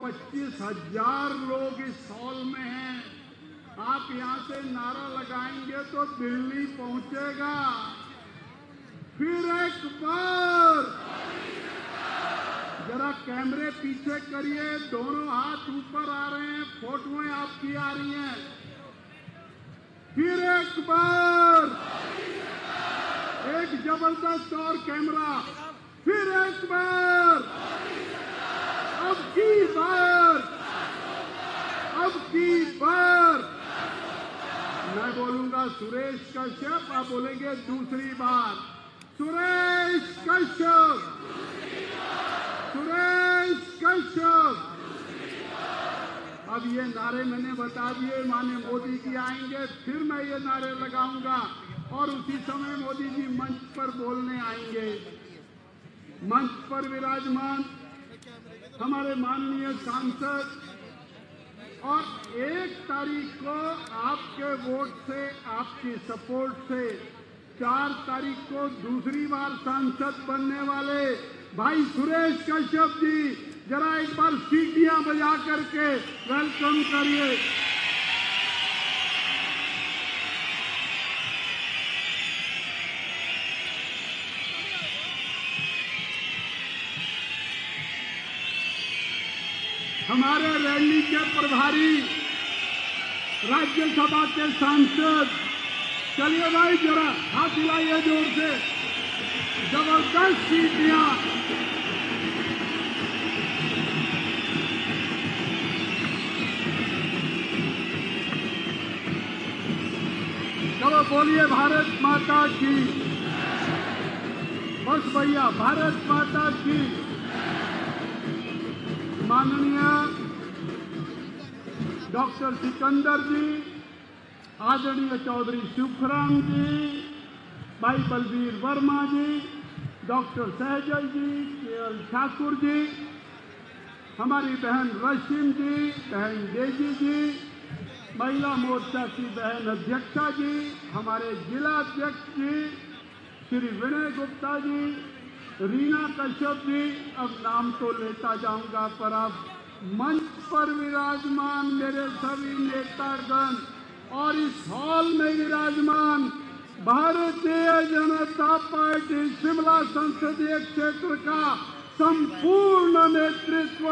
25,000 लोग इस हॉल में हैं। आप यहां से नारा लगाएंगे तो दिल्ली पहुंचेगा। फिर एक बार जरा कैमरे पीछे करिए, दोनों हाथ ऊपर आ रहे हैं, फोटोएं आपकी आ रही हैं। फिर एक बार एक जबरदस्त और कैमरा। फिर एक बार, अब की बार मैं बोलूंगा सुरेश कश्यप, आप बोलेंगे दूसरी बार सुरेश कश्यप। अब ये नारे मैंने बता दिए, माननीय मोदी जी आएंगे, फिर मैं ये नारे लगाऊंगा और उसी समय मोदी जी मंच पर बोलने आएंगे। मंच पर विराजमान हमारे माननीय सांसद, और 1 तारीख को आपके वोट से, आपकी सपोर्ट से 4 तारीख को दूसरी बार सांसद बनने वाले भाई सुरेश कश्यप जी, जरा एक बार सीटियां बजा करके वेलकम करिए। हमारे रैली के प्रभारी, राज्यसभा के सांसद, चलिए भाई जरा हाथ हिलाइए जोर से। जबरदस्त सीटियां। चलो बोलिए भारत माता की। बस भैया, भारत माता की। माननीय डॉक्टर सिकंदर जी, आदरणीय चौधरी शिवखराम जी, भाई बलबीर वर्मा जी, डॉक्टर सहजल जी, केएल ठाकुर जी, हमारी बहन रश्मि जी, बहन डेजी जी, महिला मोर्चा की बहन अध्यक्षा जी, हमारे जिला अध्यक्ष जी श्री विनय गुप्ता जी, रीना कश्यप जी, अब नाम तो लेता जाऊंगा, पर अब मंच पर विराजमान मेरे सभी नेतागण और इस हॉल में विराजमान भारतीय जनता पार्टी शिमला संसदीय क्षेत्र का संपूर्ण नेतृत्व,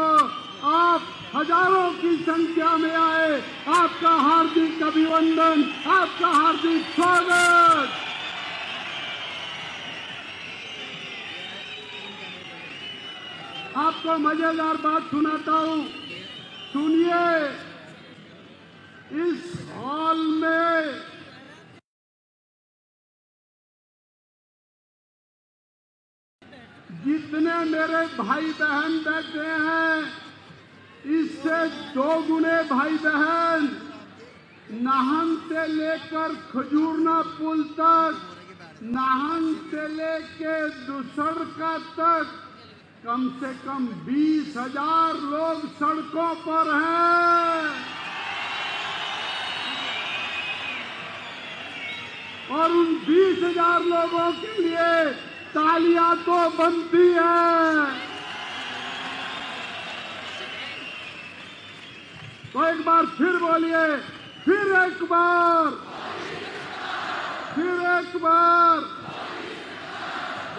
आप हजारों की संख्या में आए, आपका हार्दिक अभिनंदन, आपका हार्दिक स्वागत। आपको मजेदार बात सुनाता हूं, सुनिए। इस हॉल में जितने मेरे भाई बहन बैठे हैं, इससे 2 गुने भाई बहन नाहन से लेकर खजूरना पुल तक, नाहन से लेके दुसड़का तक कम से कम 20,000 लोग सड़कों पर हैं। और उन 20,000 लोगों के लिए तालियां तो बनती हैं। तो एक बार फिर बोलिए, फिर एक बार, फिर एक बार।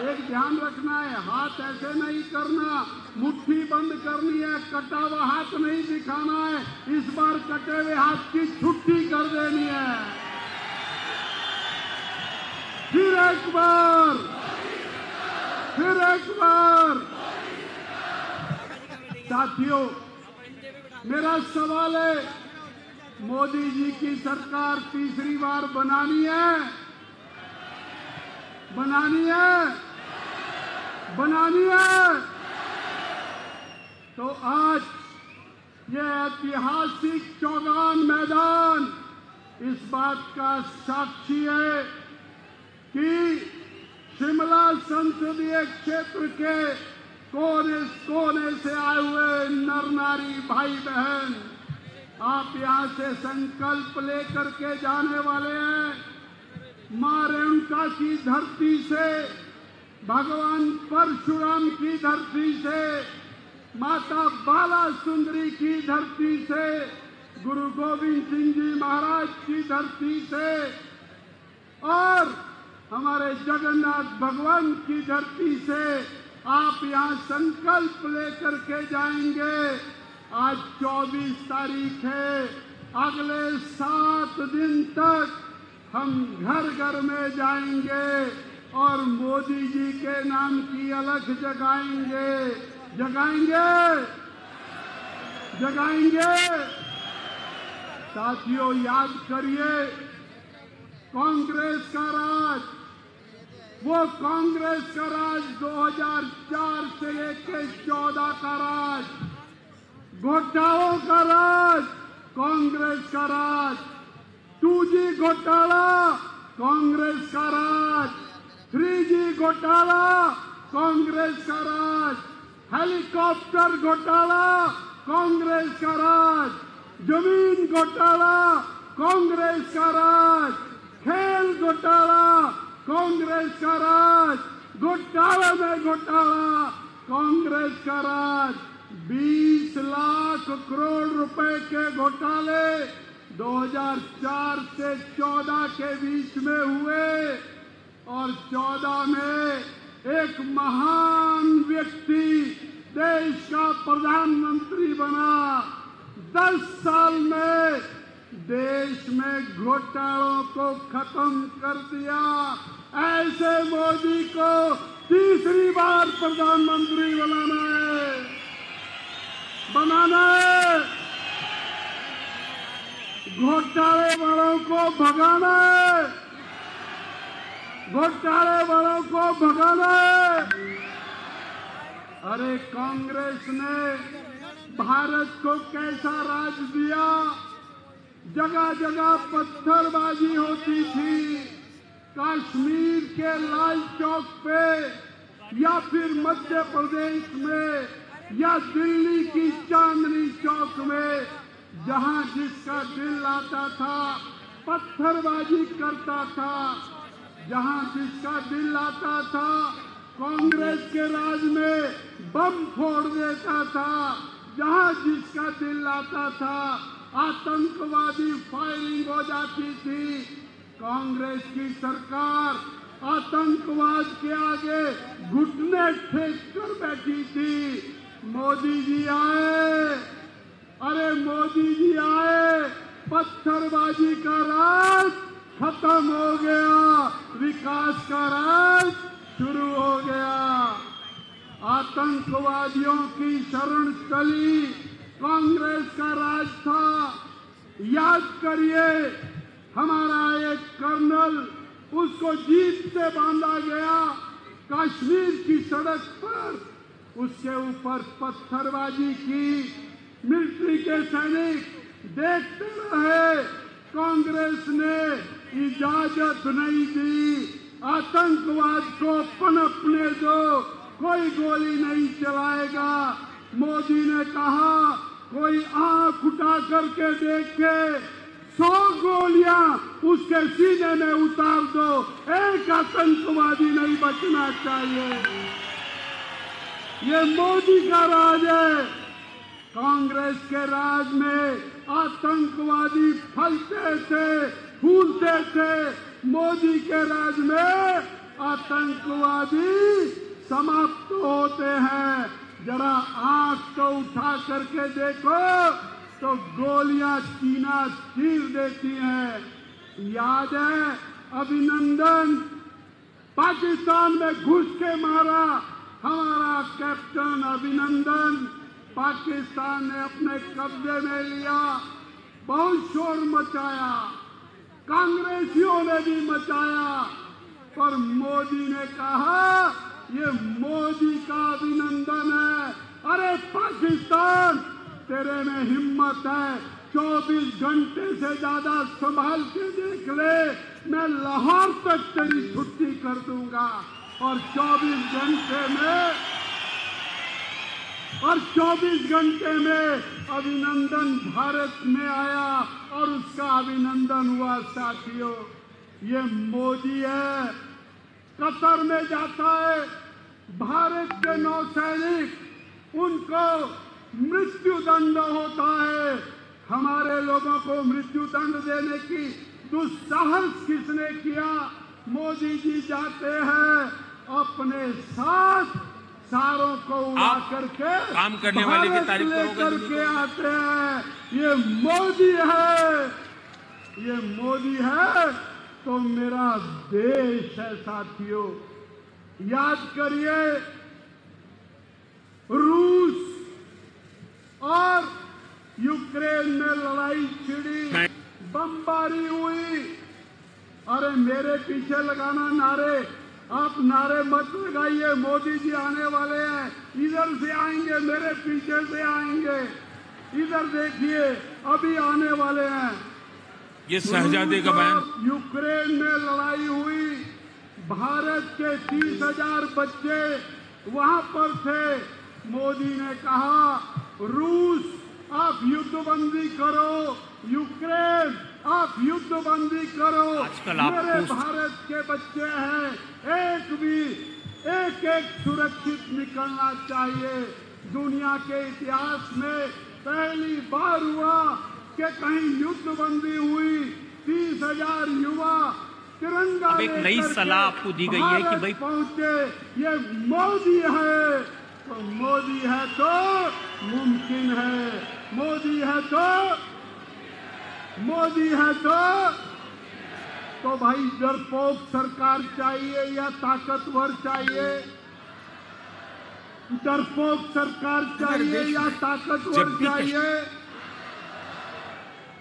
एक ध्यान रखना है, हाथ ऐसे नहीं करना, मुट्ठी बंद करनी है, कटा हुआ हाथ नहीं दिखाना है। इस बार कटे हुए हाथ की छुट्टी कर देनी है। फिर एक बार, फिर एक बार। साथियों, मेरा सवाल है, मोदी जी की सरकार तीसरी बार बनानी है, बनानी है, बनानी है। तो आज ये ऐतिहासिक चौगान मैदान इस बात का साक्षी है कि शिमला संसदीय क्षेत्र के कोने कोने से आए हुए नर नारी भाई बहन, आप यहां से संकल्प लेकर के जाने वाले हैं। मां रेणुका की धरती से, भगवान परशुराम की धरती से माता बाला सुंदरी की धरती से, गुरु गोविंद सिंह जी महाराज की धरती से और हमारे जगन्नाथ भगवान की धरती से आप यहाँ संकल्प लेकर के जाएंगे। आज 24 तारीख है, अगले 7 दिन तक हम घर घर में जाएंगे और मोदी जी के नाम की अलख जगाएंगे, जगाएंगे, जगाएंगे। साथियों, याद करिए, कांग्रेस का राज, वो कांग्रेस का राज 2004 से लेकर 14 का राज, घोटालों का राज, कांग्रेस का राज, 2G घोटाला, कांग्रेस का राज, 3G घोटाला, कांग्रेस का राज, हेलीकॉप्टर घोटाला, कांग्रेस का राज, जमीन घोटाला, कांग्रेस का राज, खेल घोटाला, कांग्रेस का राज, घोटाला में घोटाला, कांग्रेस का राज। 20 लाख करोड़ रुपए के घोटाले 2004 से 14 के बीच में हुए और 14 में एक महान व्यक्ति देश का प्रधानमंत्री बना। 10 साल में देश में घोटालों को खत्म कर दिया। ऐसे मोदी को तीसरी बार प्रधानमंत्री बनाना है, घोटाले वालों को भगाना है, घोटाले वालों को भगाना है। अरे कांग्रेस ने भारत को कैसा राज दिया, जगह जगह पत्थरबाजी होती थी। कश्मीर के लाल चौक पे या फिर मध्य प्रदेश में या दिल्ली की चांदनी चौक में, जहां जिसका दिल आता था पत्थरबाजी करता था, जहां जिसका दिल आता था कांग्रेस के राज में बम फोड़ देता था, जहां जिसका दिल आता था आतंकवादी फायरिंग हो जाती थी। कांग्रेस की सरकार आतंकवाद के आगे घुटने टेक कर बैठी थी। मोदी जी आए, अरे मोदी जी आए, पत्थरबाजी का राज खत्म हो गया, विकास का राज शुरू हो गया। आतंकवादियों की शरण स्थली कांग्रेस का राज था। याद करिए, हमारा एक कर्नल, उसको जीप से बांधा गया कश्मीर की सड़क पर, उसके ऊपर पत्थरबाजी की, मिलिट्री के सैनिक देखते रहे। कांग्रेस ने इजाजत नहीं दी, आतंकवाद को पनपने दो, कोई गोली नहीं चलाएगा। मोदी ने कहा कोई आंख उठा करके देखे, 100 गोलियां उसके सीने में उतार दो, एक आतंकवादी नहीं बचना चाहिए। ये मोदी का राज है। कांग्रेस के राज में आतंकवादी फलते थे, फूलते थे। मोदी के राज में आतंकवादी समाप्त होते हैं। जरा आंख तो उठा करके देखो तो गोलियां सीना चीर देती हैं। याद है अभिनंदन, पाकिस्तान में घुस के मारा हमारा कैप्टन अभिनंदन, पाकिस्तान ने अपने कब्जे में लिया, बहुत शोर मचाया, कांग्रेसियों ने भी मचाया, पर मोदी ने कहा ये मोदी का अभिनंदन है। अरे पाकिस्तान, तेरे में हिम्मत है, 24 घंटे से ज्यादा संभाल के देख ले, मैं लाहौर तक तेरी छुट्टी कर दूंगा। और 24 घंटे में अभिनंदन भारत में आया और उसका अभिनंदन हुआ। साथियों, ये मोदी है, कतर में जाता है, भारत के नौसैनिक उनको मृत्यु दंड होता है। हमारे लोगों को मृत्यु दंड देने की दुस्साहस किसने किया? मोदी जी जाते हैं अपने साथ सारों को उड़ा करके काम करने वाले की तारीफ करके आते हैं। ये मोदी है, ये मोदी है तो मेरा देश है। साथियों, याद करिए, रूस और यूक्रेन में लड़ाई छिड़ी, बमबारी हुई। अरे मेरे पीछे लगाना नारे, आप नारे मत लगाइए। मोदी जी आने वाले हैं, इधर से आएंगे, मेरे पीछे से आएंगे। इधर देखिए, अभी आने वाले हैं। ये शहजादे का बयान। यूक्रेन में लड़ाई हुई, भारत के 30,000 बच्चे वहां पर थे। मोदी ने कहा, रूस आप युद्धबंदी करो, यूक्रेन आप युद्धबंदी करो। मेरे भारत के बच्चे हैं, एक सुरक्षित निकलना चाहिए। दुनिया के इतिहास में पहली बार हुआ कि कहीं युद्धबंदी हुई, 30,000 युवा तिरंगा अब एक नई सलाह आपको दी गई है कि भाई पहुंचे। ये मोदी है, तो मोदी है तो मुमकिन है, मोदी है तो भाई डरपोक सरकार चाहिए या ताकतवर चाहिए? डरपोक सरकार चाहिए या ताकतवर चाहिए?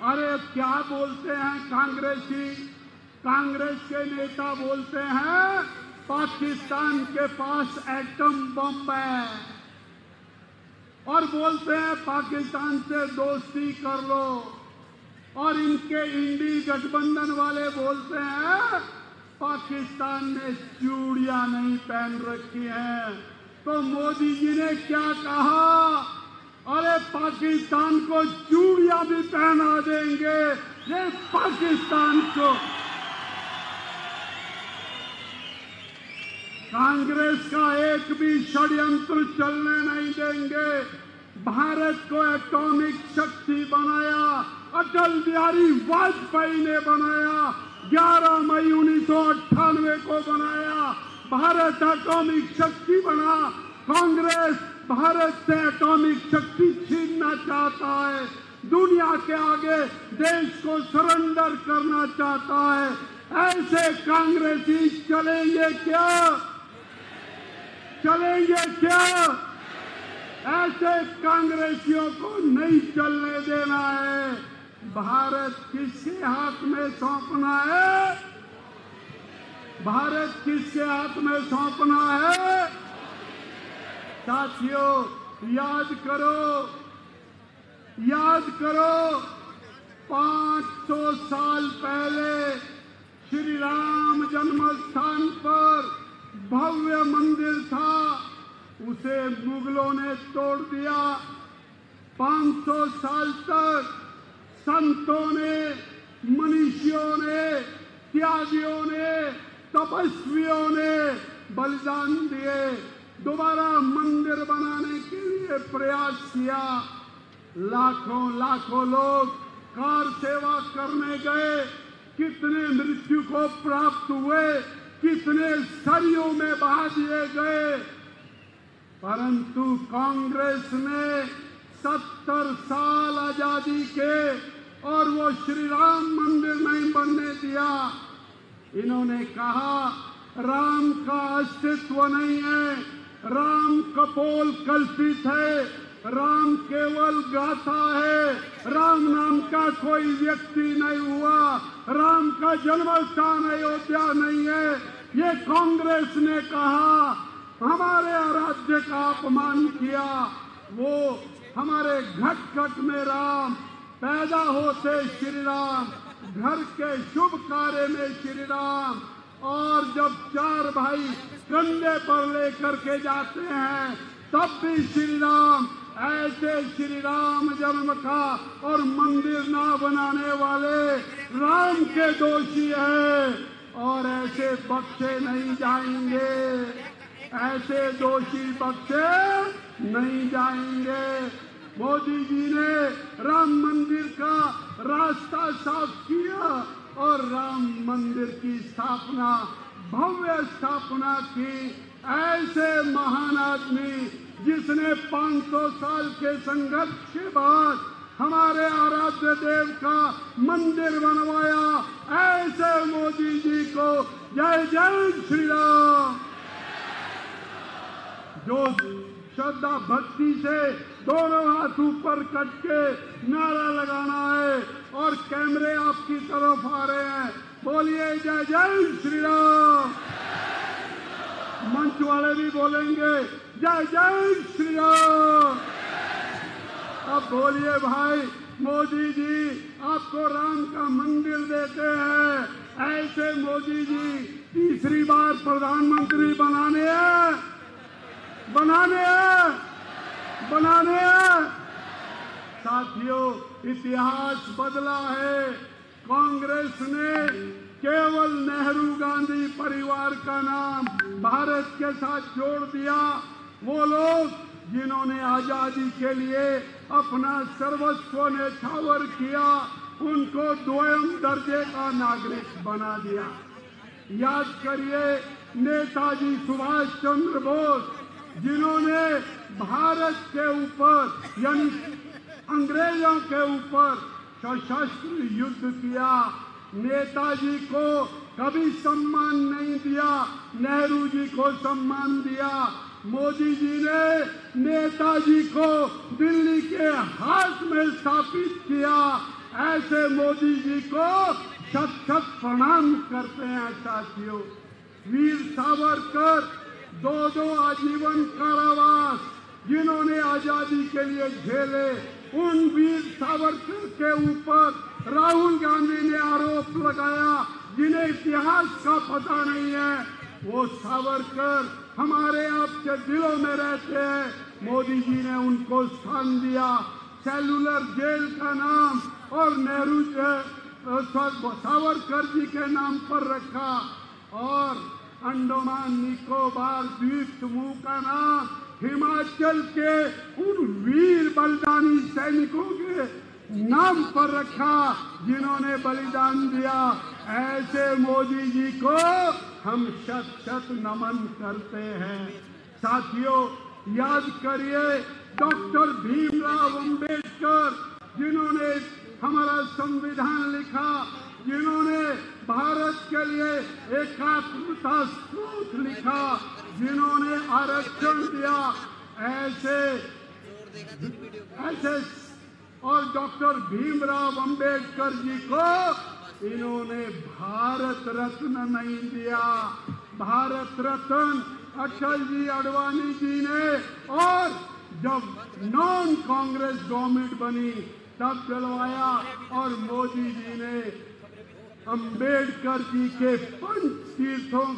अरे क्या बोलते हैं कांग्रेसी? कांग्रेस के नेता बोलते हैं पाकिस्तान के पास एटम बम है, और बोलते हैं पाकिस्तान से दोस्ती कर लो। और इनके इंडी गठबंधन वाले बोलते हैं पाकिस्तान ने चूड़ियां नहीं पहन रखी हैं। तो मोदी जी ने क्या कहा? अरे पाकिस्तान को चूड़ियां भी पहना देंगे। ये पाकिस्तान को कांग्रेस का एक भी षड्यंत्र चलने नहीं देंगे। भारत को एटॉमिक शक्ति बनाया, अटल बिहारी वाजपेयी ने बनाया। 11 मई 1998 को बनाया, भारत एटॉमिक शक्ति बना। कांग्रेस भारत से एटॉमिक शक्ति छीनना चाहता है, दुनिया के आगे देश को सरेंडर करना चाहता है। ऐसे कांग्रेसी चलेंगे क्या? चलेंगे क्या? ऐसे कांग्रेसियों को नहीं चलने देना है। भारत किसके हाथ में सौंपना है? भारत किसके हाथ में सौंपना है? साथियों, याद करो 500 साल पहले श्री राम जन्म स्थान पर भव्य मंदिर था, उसे मुगलों ने तोड़ दिया। 500 साल तक संतों ने, मनीषियों ने, त्यागियों ने, तपस्वियों ने बलिदान दिए, दोबारा मंदिर बनाने के लिए प्रयास किया। लाखों लोग कार सेवा करने गए, कितने मृत्यु को प्राप्त हुए, कितने सरियों में बहा दिए गए। परंतु कांग्रेस ने 70 साल आजादी के और वो श्री राम मंदिर नहीं बनने दिया। इन्होंने कहा राम का अस्तित्व नहीं है, राम कपोल कल्पित है, राम केवल गाथा है, राम नाम का कोई व्यक्ति नहीं हुआ, राम का जन्म स्थान अयोध्या नहीं है। ये कांग्रेस ने कहा, हमारे आराध्य का अपमान किया। वो हमारे घट घट में राम, पैदा होते श्री राम, घर के शुभ कार्य में श्री राम, और जब 4 भाई कंधे पर लेकर के जाते हैं तब भी श्री राम। ऐसे श्री राम जन्म का और मंदिर ना बनाने वाले राम के दोषी है, और ऐसे बख्शे नहीं जाएंगे, ऐसे दोषी बख्शे नहीं जाएंगे। मोदी जी ने राम मंदिर का रास्ता साफ किया और राम मंदिर की स्थापना, भव्य स्थापना की। ऐसे महान आदमी जिसने 500 साल के संघर्ष के बाद हमारे आराध्य देव का मंदिर बनवाया, ऐसे मोदी जी को जय जय श्री राम। जो श्रद्धा भक्ति से दोनों हाथ ऊपर करके नारा लगाना है और कैमरे आपकी तरफ आ रहे हैं, बोलिए जय जय श्री राम। मंच वाले भी बोलेंगे जय जय श्री राम। अब बोलिए भाई, मोदी जी आपको राम का मंदिर देते हैं, ऐसे मोदी जी तीसरी बार प्रधानमंत्री बनाने हैं, बनाने हैं। साथियों, इतिहास बदला है। कांग्रेस ने केवल नेहरू गांधी परिवार का नाम भारत के साथ जोड़ दिया। वो लोग जिन्होंने आजादी के लिए अपना सर्वस्व न्यौछावर किया, उनको द्वयम दर्जे का नागरिक बना दिया। याद करिए नेताजी सुभाष चंद्र बोस, जिन्होंने भारत के ऊपर यानी अंग्रेजों के ऊपर सशस्त्र युद्ध किया। नेताजी को कभी सम्मान नहीं दिया, नेहरू जी को सम्मान दिया। मोदी जी ने नेताजी को दिल्ली के हाथ में स्थापित किया। ऐसे मोदी जी को शत शत प्रणाम करते हैं। साथियों, वीर सावरकर 2 आजीवन कारावास जिन्होंने आजादी के लिए झेले, उन वीर सावरकर के ऊपर राहुल गांधी ने आरोप लगाया, जिन्हें इतिहास का पता नहीं है। वो सावरकर हमारे आपके दिलों में रहते हैं। मोदी जी ने उनको स्थान दिया। सेलुलर जेल का नाम और नेहरू सावरकर जी के नाम पर रखा और अंडमान निकोबार द्वीप समूह का नाम हिमाचल के उन वीर बलिदानी सैनिकों के नाम पर रखा जिन्होंने बलिदान दिया। ऐसे मोदी जी को हम शत शत नमन करते हैं। साथियों, याद करिए डॉक्टर भीमराव अंबेडकर, जिन्होंने हमारा संविधान लिखा, जिन्होंने भारत के लिए एकात्मता स्रोत लिखा, जिन्होंने आरक्षण दिया, ऐसे और डॉक्टर भीमराव अंबेडकर जी को इन्होंने भारत रत्न नहीं दिया। भारत रत्न अटल जी अडवाणी जी ने, और जब नॉन कांग्रेस गवर्नमेंट बनी तब दिलवाया। और मोदी जी ने अंबेडकर जी के पंच तीर्थों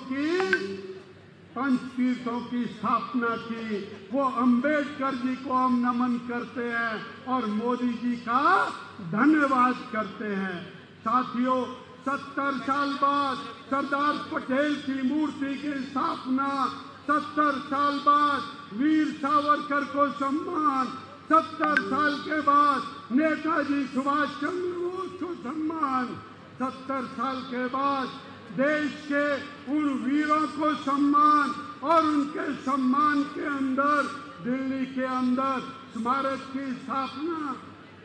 की स्थापना की। वो अंबेडकर जी को हम नमन करते हैं और मोदी जी का धन्यवाद करते हैं। साथियों, 70 साल बाद सरदार पटेल की मूर्ति की स्थापना, 70 साल बाद वीर सावरकर को सम्मान, 70 साल के बाद नेताजी सुभाष चंद्र बोस को सम्मान, 70 साल के बाद देश के उन वीरों को सम्मान, और उनके सम्मान के अंदर दिल्ली के अंदर स्मारक की स्थापना।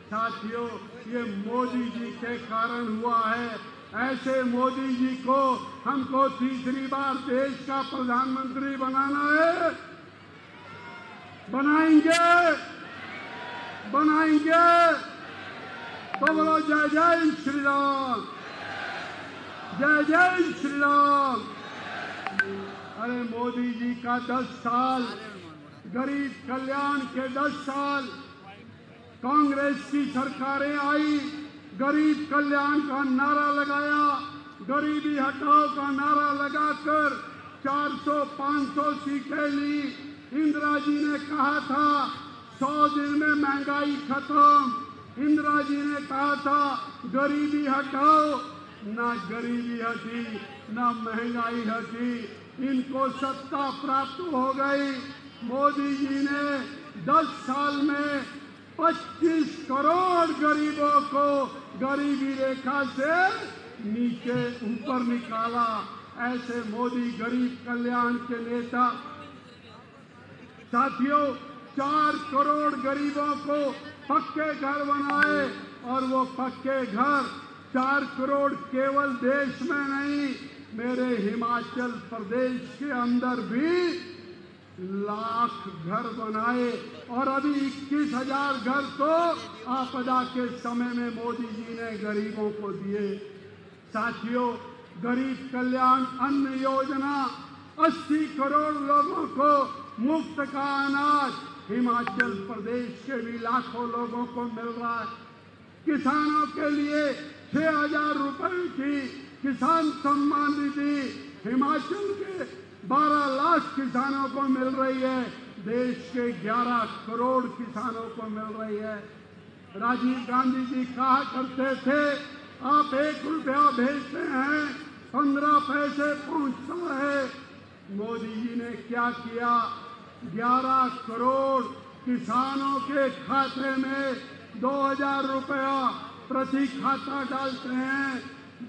साथियों, ये मोदी जी के कारण हुआ है। ऐसे मोदी जी को हमको तीसरी बार देश का प्रधानमंत्री बनाना है। बनाएंगे तो बोलो जय जय श्री राम, जय जय श्री राम। अरे मोदी जी का 10 साल, गरीब कल्याण के 10 साल, कांग्रेस की सरकारें आई, गरीब कल्याण का नारा लगाया, गरीबी हटाओ का नारा लगाकर 400-500 सीटें ली। इंदिरा जी ने कहा था 100 दिन में महंगाई खत्म। इंदिरा जी ने कहा था गरीबी हटाओ, ना गरीबी हटी, ना महंगाई हटी। इनको सत्ता प्राप्त हो गई। मोदी जी ने 10 साल में 25 करोड़ गरीबों को गरीबी रेखा से नीचे ऊपर निकाला। ऐसे मोदी गरीब कल्याण के नेता। साथियों, 4 करोड़ गरीबों को पक्के घर बनाए और वो पक्के घर 4 करोड़ केवल देश में नहीं, मेरे हिमाचल प्रदेश के अंदर भी लाख घर बनाए और अभी 21,000 घर तो आपदा के समय में मोदी जी ने गरीबों को दिए। साथियों, गरीब कल्याण अन्न योजना 80 करोड़ लोगों को मुफ्त का अनाज हिमाचल प्रदेश के भी लाखों लोगों को मिल रहा है। किसानों के लिए 6,000 रुपए की किसान सम्मान निधि हिमाचल के 12 लाख किसानों को मिल रही है। देश के 11 करोड़ किसानों को मिल रही है। राजीव गांधी जी कहा करते थे, आप 1 रुपया भेजते हैं 15 पैसे पहुंचता है। मोदी जी ने क्या किया? 11 करोड़ किसानों के खाते में 2,000 रुपया प्रति खाता डालते हैं।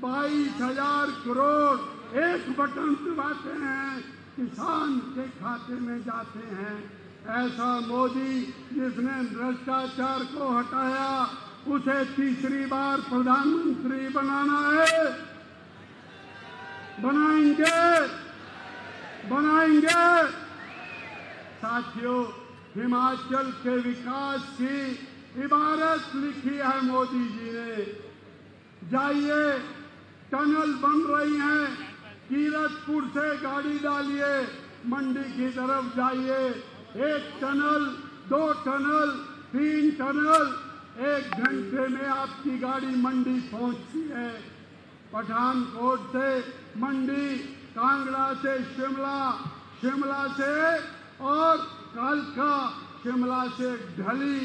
22,000 करोड़ एक बटन दबाते हैं, किसान के खाते में जाते हैं। ऐसा मोदी जिसने भ्रष्टाचार को हटाया, उसे तीसरी बार प्रधानमंत्री बनाना है। बनाएंगे। साथियों, हिमाचल के विकास की इबारत लिखी है मोदी जी ने। जाइए, टनल बन रही हैं, कीरतपुर से गाड़ी डालिए, मंडी की तरफ जाइए। 1 टनल, 2 टनल, 3 टनल, 1 घंटे में आपकी गाड़ी मंडी पहुंचती है। पठानकोट से मंडी, कांगड़ा से शिमला, शिमला से और कालका, शिमला से ढली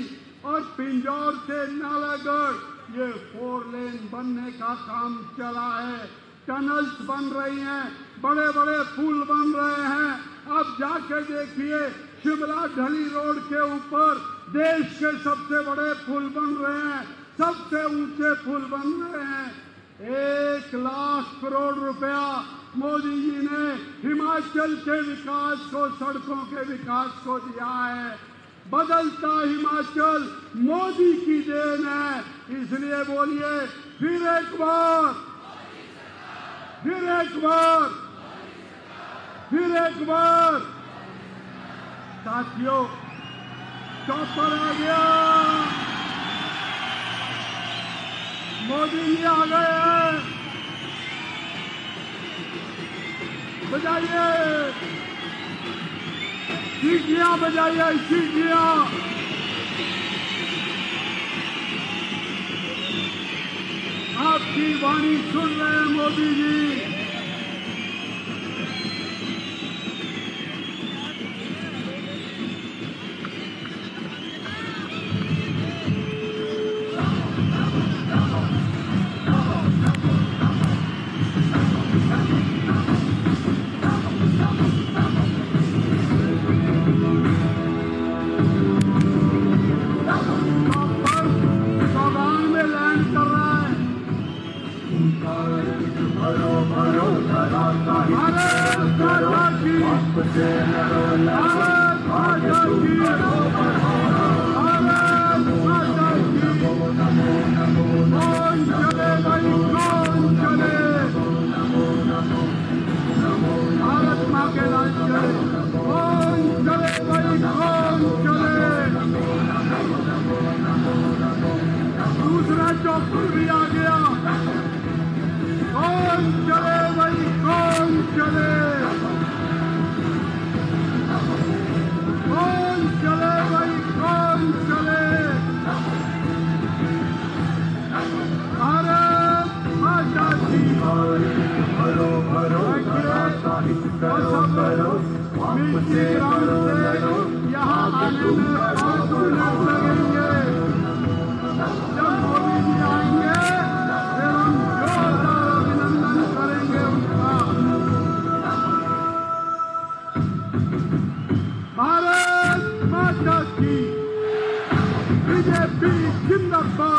और पिंजौर से नालागढ़, ये 4 लेन बनने का काम चला है। टनल्स बन रही हैं, बड़े बड़े पुल बन रहे हैं। अब जाके देखिए, शिमला ढली रोड के ऊपर देश के सबसे बड़े पुल बन रहे हैं, सबसे ऊंचे पुल बन रहे हैं। 1 लाख करोड़ रुपया मोदी जी ने हिमाचल के विकास को, सड़कों के विकास को दिया है। बदलता हिमाचल मोदी की देन है। इसलिए बोलिए, फिर एक बार, फिर एक बार, फिर एक बार। साथियों, चौपर आ गया, मोदी जी आ गए हैं। बजाइए सीटियां, बजाइए सीटियां। आपकी वाणी सुन रहे हैं मोदी जी। दूसरा चौपर भी आ गया। कौन चले भाई, कौन चले, कौन चले भाई, कौन चले। भारत माता की मिट्टी ग्राउंड से यहाँ आने में 5 मिनट लगेंगे। जब मोदी जी आएंगे फिर हम जोरदार अभिनंदन करेंगे उनका। भारत माता की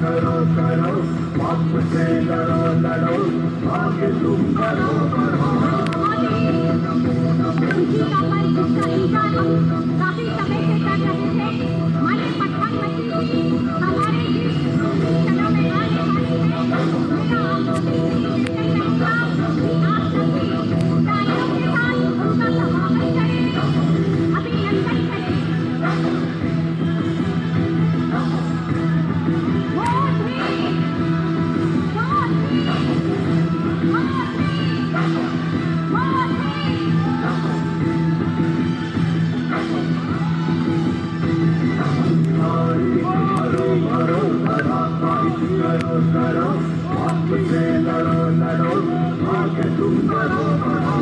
करो करो पाप से लड़ो लड़ो आगे तुम बढ़ो बढ़ो उसी का पर जिसका इंकार हम काफी समय से कर रहे थे। माने प्रधानमंत्री जी हमारे जिस चलो में आने वाली है मेरा आपसे निवेदन रहेगा कि आप सभी तालियों के साथ उनका स्वागत करें, अभिनंदन करें। करो करो पाप से लड़ो लड़ो आगे तुम बढ़ो बढ़ो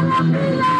Alhamdulillah.